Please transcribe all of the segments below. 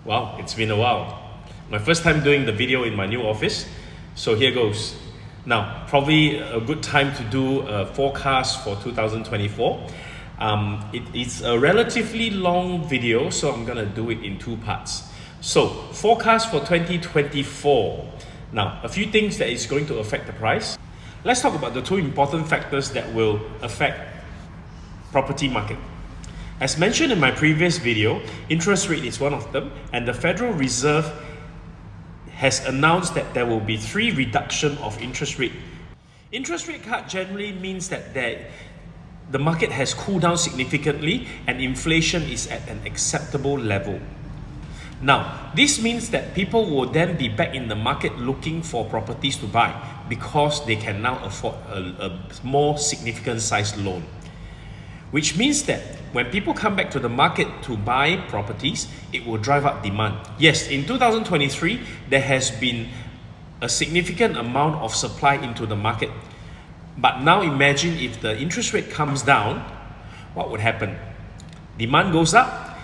Wow, it's been a while. My first time doing the video in my new office, so here goes. Now, probably a good time to do a forecast for 2024. It's a relatively long video, so I'm gonna do it in two parts. So, forecast for 2024. Now, a few things that is going to affect the price. Let's talk about the two important factors that will affect property market. As mentioned in my previous video, interest rate is one of them, and the Federal Reserve has announced that there will be 3 reductions of interest rate. Interest rate cut generally means that the market has cooled down significantly and inflation is at an acceptable level. Now, this means that people will then be back in the market looking for properties to buy because they can now afford a more significant sized loan. Which means that when people come back to the market to buy properties, it will drive up demand. Yes, in 2023, there has been a significant amount of supply into the market. But now imagine if the interest rate comes down, what would happen? Demand goes up,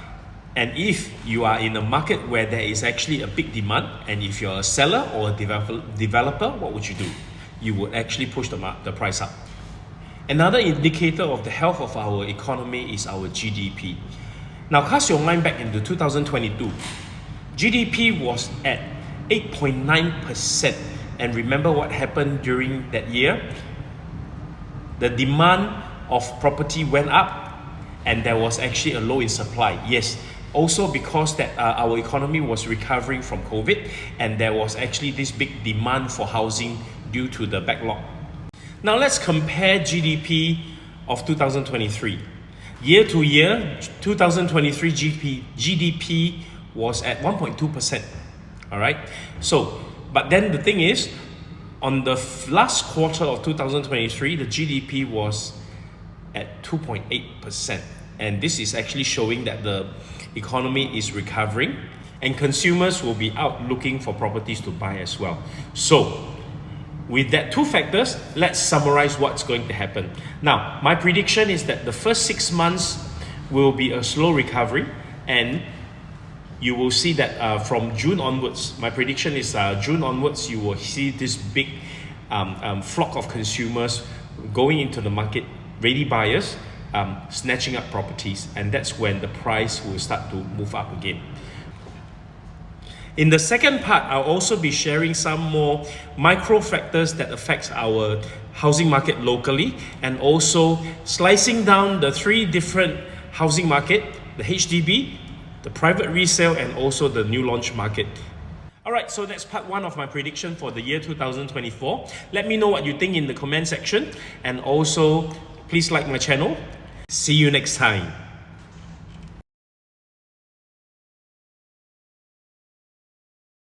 and if you are in a market where there is actually a big demand, and if you're a seller or a developer, what would you do? You would actually push the price up. Another indicator of the health of our economy is our GDP. Now, cast your mind back into 2022. GDP was at 8.9%. And remember what happened during that year? The demand of property went up and there was actually a low in supply. Yes, also because that our economy was recovering from COVID and there was actually this big demand for housing due to the backlog. Now let's compare GDP of 2023. Year to year, 2023 GDP was at 1.2%. All right. So, but then the thing is, on the last quarter of 2023, the GDP was at 2.8%. And this is actually showing that the economy is recovering and consumers will be out looking for properties to buy as well. So, with that two factors, let's summarize what's going to happen. Now, my prediction is that the first 6 months will be a slow recovery, and you will see that from June onwards, my prediction is June onwards, you will see this big flock of consumers going into the market, ready buyers, snatching up properties, and that's when the price will start to move up again. In the second part, I'll also be sharing some more micro factors that affects our housing market locally, and also slicing down the 3 different housing market, the HDB, the private resale, and also the new launch market. Alright, so that's part 1 of my prediction for the year 2024. Let me know what you think in the comment section, and also please like my channel. See you next time.